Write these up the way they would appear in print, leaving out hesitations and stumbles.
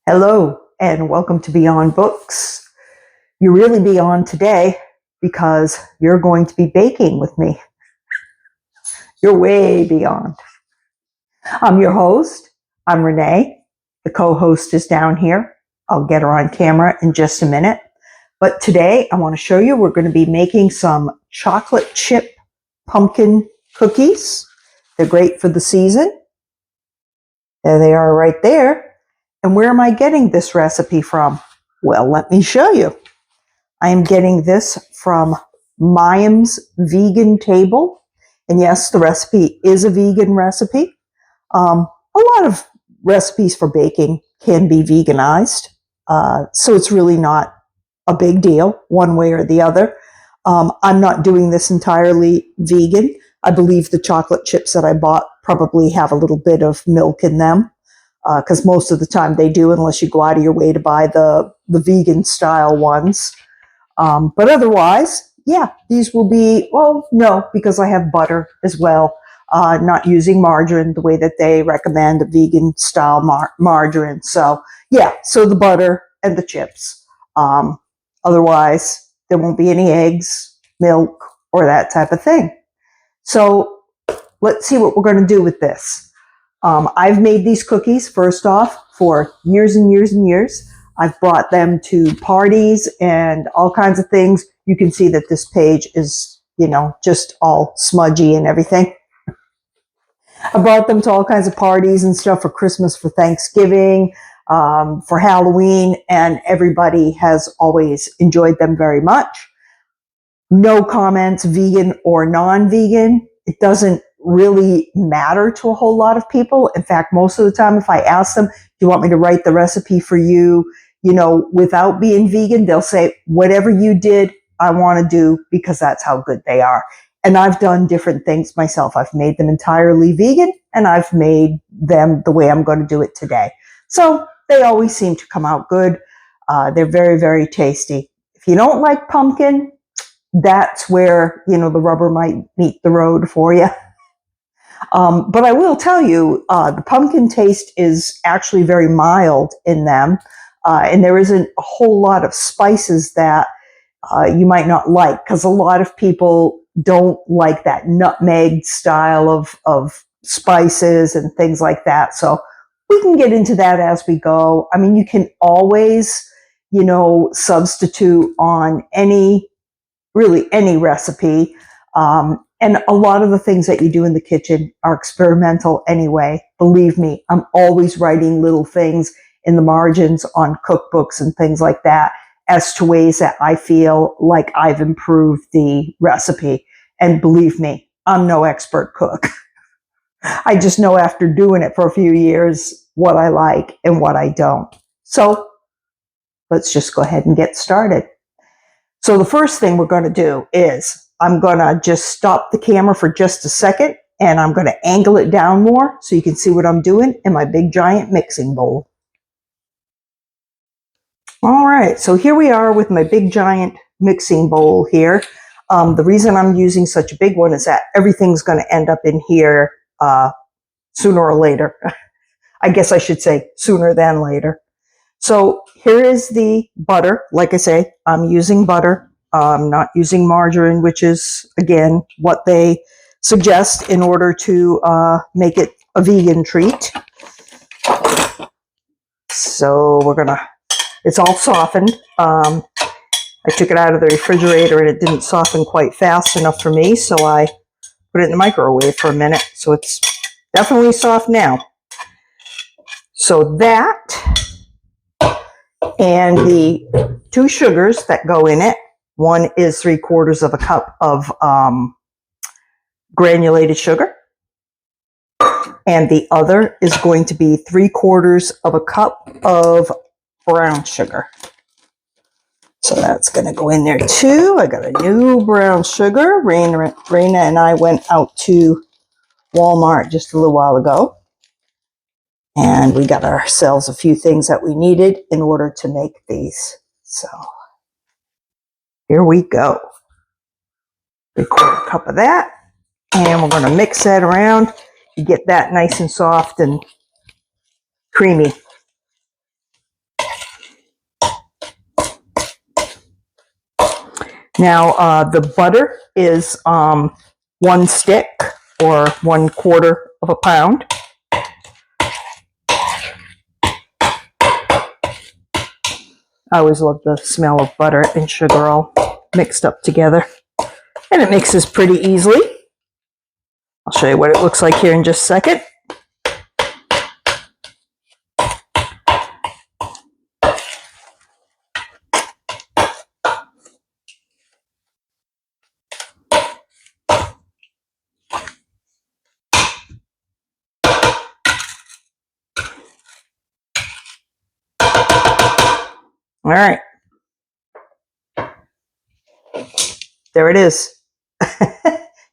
Hello and welcome to Beyond Books. You're really beyond today because you're going to be baking with me. You're way beyond. I'm your host. I'm Renee. The co-host is down here. I'll get her on camera in just a minute. But today I want to show you we're going to be making some chocolate chip pumpkin cookies. They're great for the season. There they are right there. And where am I getting this recipe from? Well, let me show you. I am getting this from Mayim's Vegan Table. And yes, the recipe is a vegan recipe. A lot of recipes for baking can be veganized. So it's really not a big deal one way or the other. I'm not doing this entirely vegan. I believe the chocolate chips that I bought probably have a little bit of milk in them. Because most of the time they do, unless you go out of your way to buy the vegan style ones. But otherwise, yeah, these will be, well, no, because I have butter as well, not using margarine the way that they recommend a vegan style margarine. So yeah, so the butter and the chips. Otherwise, there won't be any eggs, milk, or that type of thing. So let's see what we're going to do with this. I've made these cookies, first off, for years and years and years. I've brought them to parties and all kinds of things. You can see that this page is, just all smudgy and everything. I brought them to all kinds of parties and stuff for Christmas, for Thanksgiving, for Halloween, and everybody has always enjoyed them very much. No comments, vegan or non-vegan. It doesn't really matter to a whole lot of people. In fact, most of the time, if I ask them, do you want me to write the recipe for you, without being vegan, they'll say, whatever you did, I want to do, because that's how good they are. And I've done different things myself. I've made them entirely vegan, and I've made them the way I'm going to do it today. So they always seem to come out good. They're very, very tasty. If you don't like pumpkin, that's where, the rubber might meet the road for you. But I will tell you, the pumpkin taste is actually very mild in them. And there isn't a whole lot of spices that you might not like, because a lot of people don't like that nutmeg style of spices and things like that. So we can get into that as we go. I mean, you can always, substitute on any recipe. And a lot of the things that you do in the kitchen are experimental anyway. Believe me, I'm always writing little things in the margins on cookbooks and things like that as to ways that I feel like I've improved the recipe. And believe me, I'm no expert cook. I just know after doing it for a few years what I like and what I don't. So let's just go ahead and get started. So the first thing we're going to do is I'm going to just stop the camera for just a second, and I'm going to angle it down more so you can see what I'm doing in my big giant mixing bowl. All right, so here we are with my big giant mixing bowl here. The reason I'm using such a big one is that everything's going to end up in here sooner or later. I guess I should say sooner than later. So here is the butter. Like I say, I'm using butter. I'm not using margarine, which is, again, what they suggest in order to make it a vegan treat. So it's all softened. I took it out of the refrigerator and it didn't soften quite fast enough for me, so I put it in the microwave for a minute. So it's definitely soft now. So that, and the 2 sugars that go in it, one is 3/4 of a cup of granulated sugar, and the other is going to be 3/4 of a cup of brown sugar. So that's going to go in there too. I got a new brown sugar. Raina and I went out to Walmart just a little while ago, and we got ourselves a few things that we needed in order to make these. So here we go. 3/4 cup of that. And we're going to mix that around to get that nice and soft and creamy. Now, the butter is 1 stick or 1/4 of a pound. I always love the smell of butter and sugar all mixed up together. And it mixes pretty easily. I'll show you what it looks like here in just a second. All right. There it is.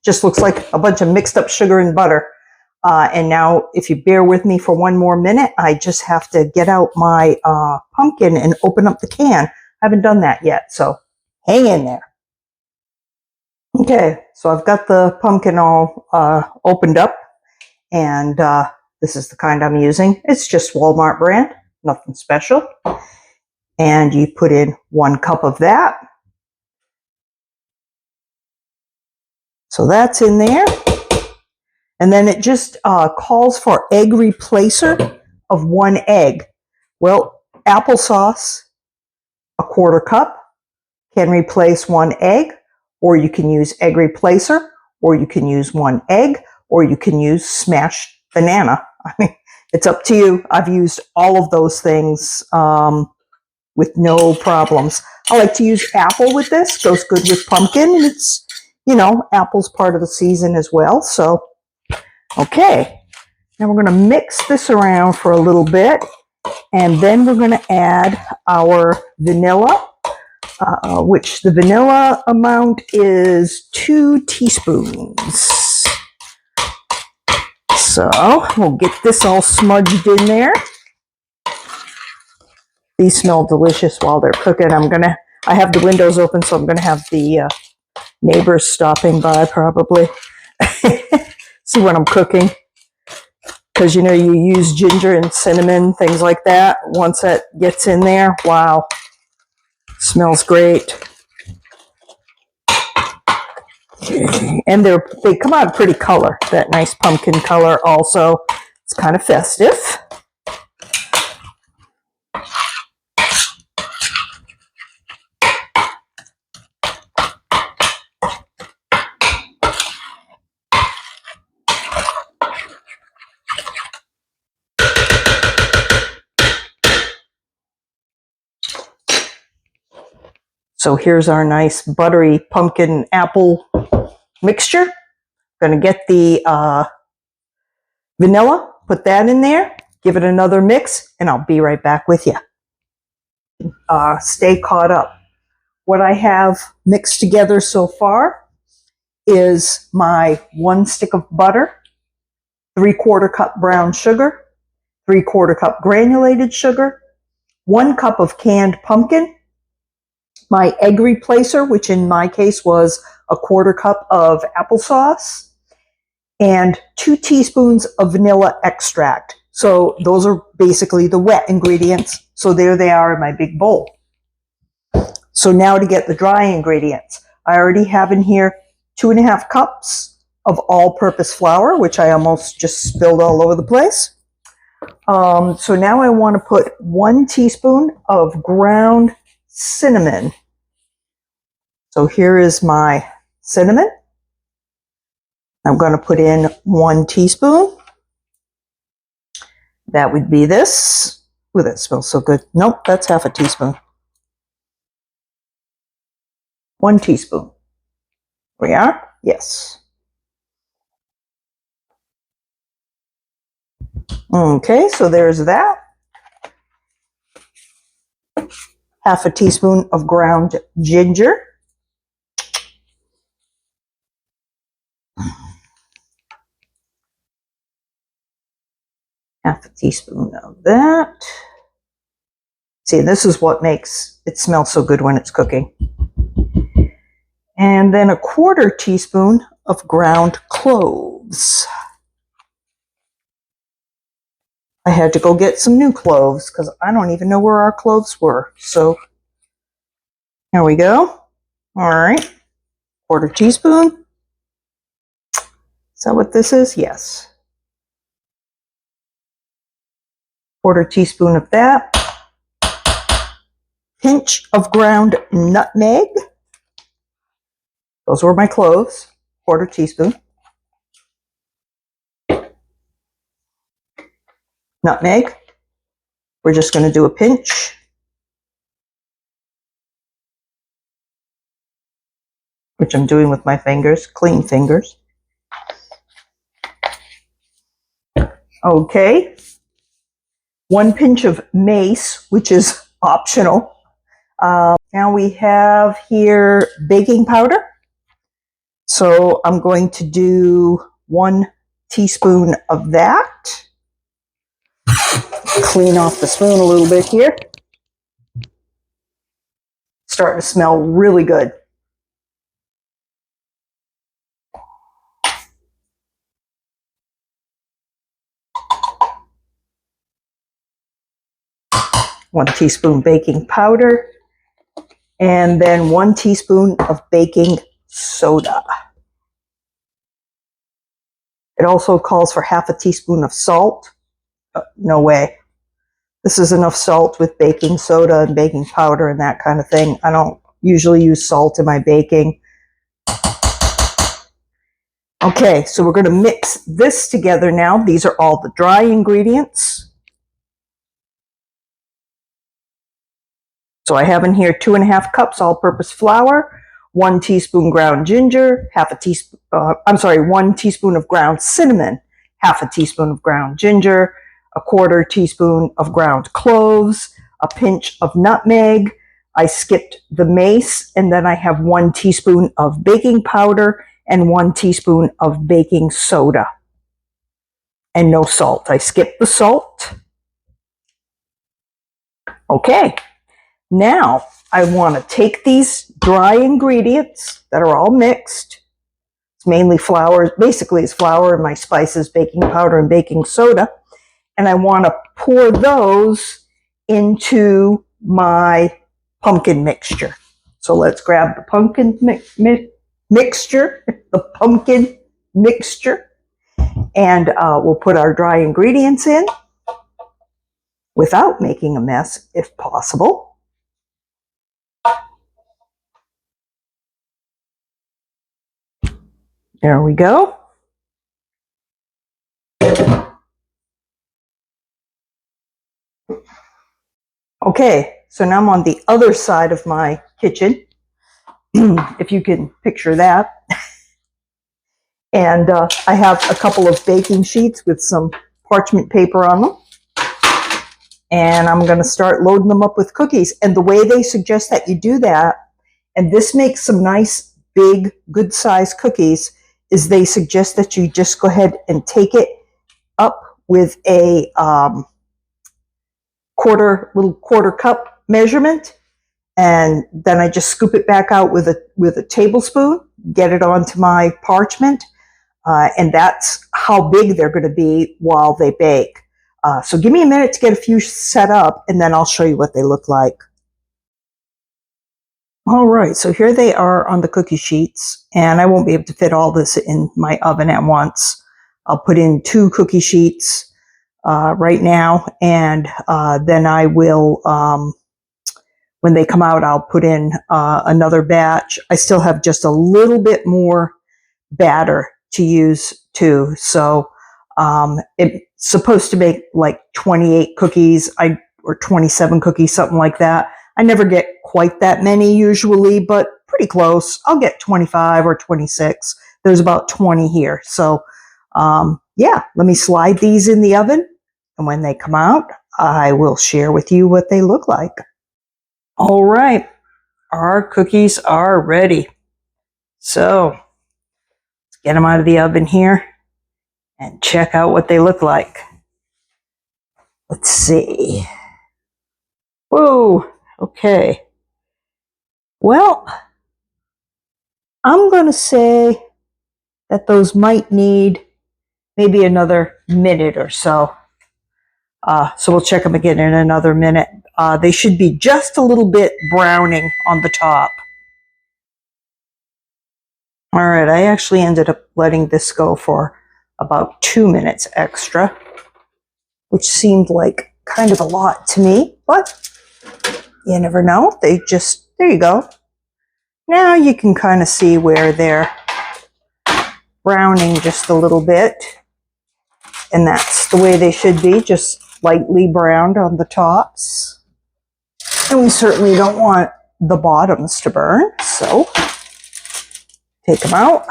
Just looks like a bunch of mixed up sugar and butter. And now, if you bear with me for one more minute, I just have to get out my pumpkin and open up the can. I haven't done that yet, so hang in there. Okay, so I've got the pumpkin all opened up, and this is the kind I'm using. It's just Walmart brand, nothing special. And you put in 1 cup of that. So that's in there. And then it just calls for egg replacer of 1 egg. Well, applesauce, 1/4 cup, can replace 1 egg, or you can use egg replacer, or you can use 1 egg, or you can use smashed banana. I mean, it's up to you. I've used all of those things with no problems. I like to use apple with this. Goes good with pumpkin, and it's, you know, apple's part of the season as well. So, okay. Now we're going to mix this around for a little bit, and then we're going to add our vanilla, which the vanilla amount is 2 teaspoons. So we'll get this all smudged in there. These smell delicious while they're cooking. I have the windows open, so I'm going to have the neighbors stopping by probably. See what I'm cooking. Because, you know, you use ginger and cinnamon, things like that. Once that gets in there, wow, smells great. And they come out a pretty color, that nice pumpkin color also. It's kind of festive. So here's our nice buttery pumpkin apple mixture. Going to get the vanilla, put that in there, give it another mix, and I'll be right back with you. Stay caught up. What I have mixed together so far is my 1 stick of butter, 3/4 cup brown sugar, 3/4 cup granulated sugar, 1 cup of canned pumpkin, my egg replacer, which in my case was 1/4 cup of applesauce, and 2 teaspoons of vanilla extract. So those are basically the wet ingredients. So there they are in my big bowl. So now to get the dry ingredients. I already have in here 2½ cups of all-purpose flour, which I almost just spilled all over the place. So now I want to put 1 teaspoon of ground cinnamon. So here is my cinnamon. I'm going to put in 1 teaspoon. That would be this. Ooh, that smells so good. Nope, that's half a teaspoon. 1 teaspoon. We are? Yes. Okay, so there's that. Half a teaspoon of ground ginger. Half a teaspoon of that. See, this is what makes it smell so good when it's cooking. And then 1/4 teaspoon of ground cloves. I had to go get some new cloves because I don't even know where our cloves were. So here we go. All right, quarter teaspoon. Is that what this is? Yes. Quarter teaspoon of that. Pinch of ground nutmeg. Those were my cloves. Quarter teaspoon. Nutmeg. We're just going to do a pinch. Which I'm doing with my fingers, clean fingers. Okay. 1 pinch of mace, which is optional. Now we have here baking powder. So I'm going to do 1 teaspoon of that. Clean off the spoon a little bit here. Starting to smell really good. One teaspoon baking powder, and then 1 teaspoon of baking soda. It also calls for half a teaspoon of salt. No way. This is enough salt with baking soda and baking powder and that kind of thing. I don't usually use salt in my baking. Okay, so we're going to mix this together now. These are all the dry ingredients. So I have in here 2.5 cups all-purpose flour, 1 teaspoon ground ginger, 1 teaspoon of ground cinnamon, half a teaspoon of ground ginger, a quarter teaspoon of ground cloves, a pinch of nutmeg. I skipped the mace, and then I have 1 teaspoon of baking powder and 1 teaspoon of baking soda. And no salt. I skipped the salt. Okay. Now, I want to take these dry ingredients that are all mixed. It's mainly flour, basically it's flour and my spices, baking powder and baking soda. And I want to pour those into my pumpkin mixture. So let's grab the pumpkin mixture, and we'll put our dry ingredients in without making a mess if possible. There we go. Okay, so now I'm on the other side of my kitchen, if you can picture that. And I have a couple of baking sheets with some parchment paper on them. And I'm going to start loading them up with cookies. And the way they suggest that you do that, and this makes some nice, big, good-sized cookies, is they suggest that you just go ahead and take it up with a quarter cup measurement, and then I just scoop it back out with a tablespoon, get it onto my parchment, and that's how big they're going to be while they bake. So give me a minute to get a few set up, and then I'll show you what they look like. All right, so here they are on the cookie sheets, and I won't be able to fit all this in my oven at once. I'll put in 2 cookie sheets right now, and then I will, when they come out, I'll put in another batch. I still have just a little bit more batter to use too, so it's supposed to make like 28 cookies, or 27 cookies, something like that. I never get quite that many usually, but pretty close. I'll get 25 or 26. There's about 20 here. So yeah, let me slide these in the oven. And when they come out, I will share with you what they look like. All right, our cookies are ready. So let's get them out of the oven here and check out what they look like. Let's see. Whoa. Okay, well, I'm going to say that those might need maybe another minute or so. So we'll check them again in another minute. They should be just a little bit browning on the top. All right, I actually ended up letting this go for about 2 minutes extra, which seemed like kind of a lot to me, but you never know. They just, there you go. Now you can kind of see where they're browning just a little bit, and that's the way they should be, just lightly browned on the tops. And we certainly don't want the bottoms to burn, so take them out.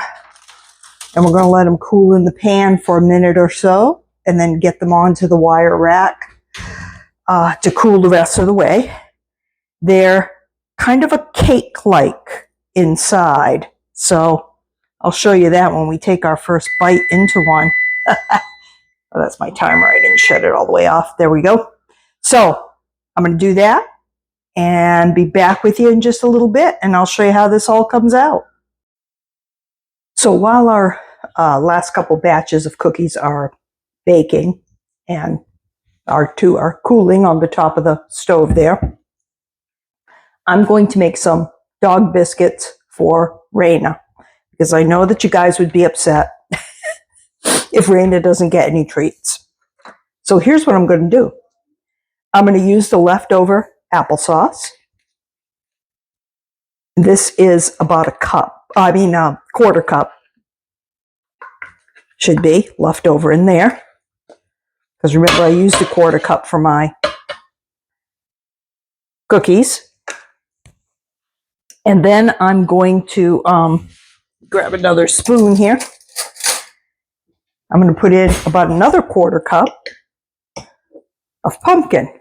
And we're going to let them cool in the pan for a minute or so, and then get them onto the wire rack to cool the rest of the way. They're kind of a cake-like inside, so I'll show you that when we take our first bite into one. Oh, that's my timer. I didn't shut it all the way off. There we go. So I'm going to do that and be back with you in just a little bit, and I'll show you how this all comes out. So while our last couple batches of cookies are baking and our two are cooling on the top of the stove there, I'm going to make some dog biscuits for Raina, because I know that you guys would be upset if Raina doesn't get any treats. So here's what I'm going to do. I'm going to use the leftover applesauce. This is about a quarter cup should be left over in there. Because remember, I used a quarter cup for my cookies. And then I'm going to grab another spoon here. I'm going to put in about another quarter cup of pumpkin,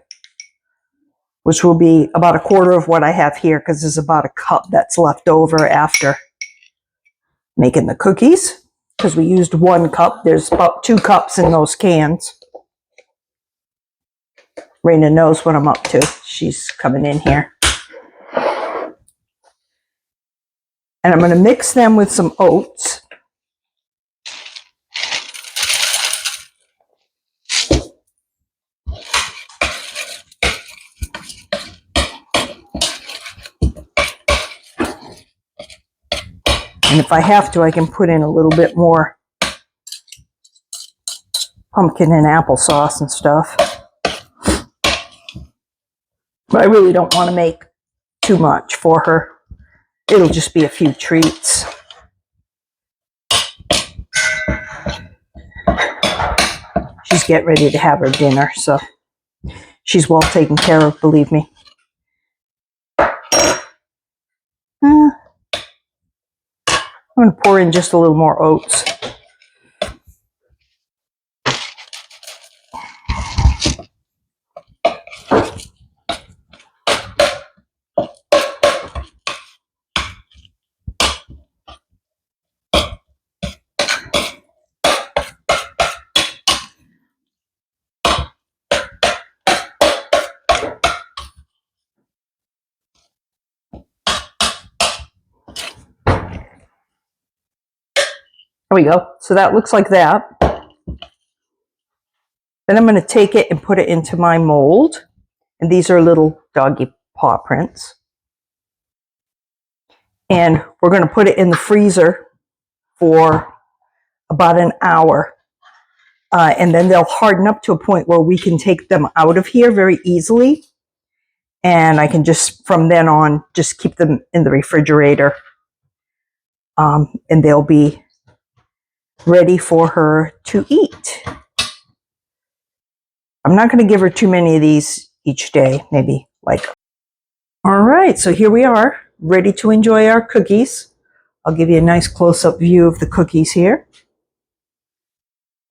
which will be about a quarter of what I have here, because there's about a cup that's left over after making the cookies, because we used 1 cup. There's about 2 cups in those cans. Raina knows what I'm up to. She's coming in here. And I'm going to mix them with some oats. And if I have to, I can put in a little bit more pumpkin and applesauce and stuff. But I really don't want to make too much for her. It'll just be a few treats. She's getting ready to have her dinner, so she's well taken care of, believe me. I'm going to pour in just a little more oats. There we go. So that looks like that. Then I'm going to take it and put it into my mold. And these are little doggy paw prints. And we're going to put it in the freezer for about an hour. And then they'll harden up to a point where we can take them out of here very easily. And I can just, from then on, just keep them in the refrigerator. And they'll be ready for her to eat. I'm not going to give her too many of these each day, maybe like. All right, so here we are, ready to enjoy our cookies. I'll give you a nice close-up view of the cookies here.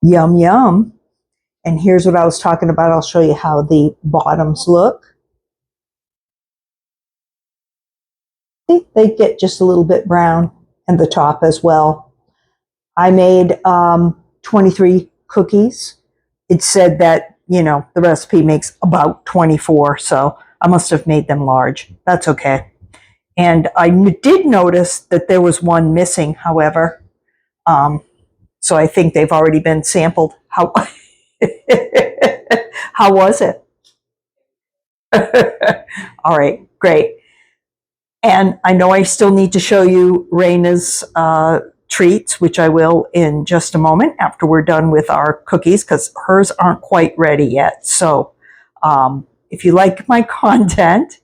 Yum, yum. And here's what I was talking about. I'll show you how the bottoms look. See, they get just a little bit brown, and the top as well. I made 23 cookies. It said that, you know, the recipe makes about 24, so I must have made them large. That's okay. And I did notice that there was one missing, however. So I think they've already been sampled. How, how was it? All right, great. And I know I still need to show you Raina's treats, which I will in just a moment after we're done with our cookies, because hers aren't quite ready yet. So if you like my content,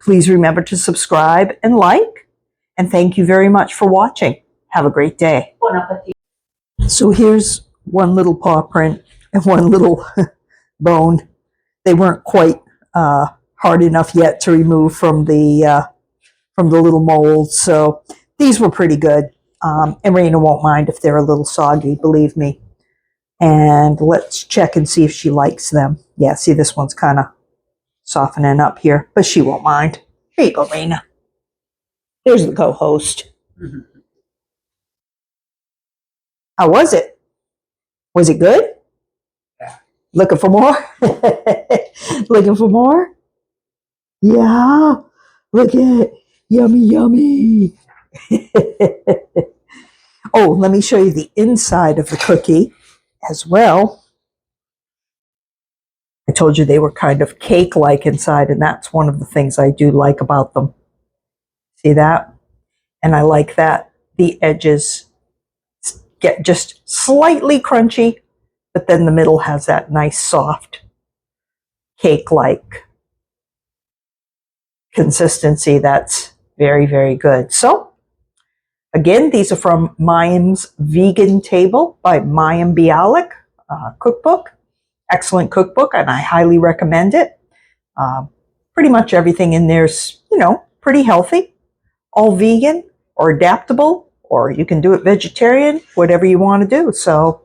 please remember to subscribe and like. And thank you very much for watching. Have a great day. So here's one little paw print and one little bone. They weren't quite hard enough yet to remove from the little mold. So these were pretty good. And Raina won't mind if they're a little soggy, believe me. And let's check and see if she likes them. Yeah, see, this one's kind of softening up here, but she won't mind. Here you go, Raina. There's the co-host. How was it? Was it good? Yeah. Looking for more? Looking for more? Yeah. Look at yummy, yummy. Oh, let me show you the inside of the cookie as well. I told you they were kind of cake-like inside, and that's one of the things I do like about them. See that? And I like that the edges get just slightly crunchy, but then the middle has that nice soft cake-like consistency that's very, very good. So again, these are from Mayim's Vegan Table by Mayim Bialik cookbook. Excellent cookbook, and I highly recommend it. Pretty much everything in there's, pretty healthy, all vegan or adaptable, or you can do it vegetarian, whatever you want to do. So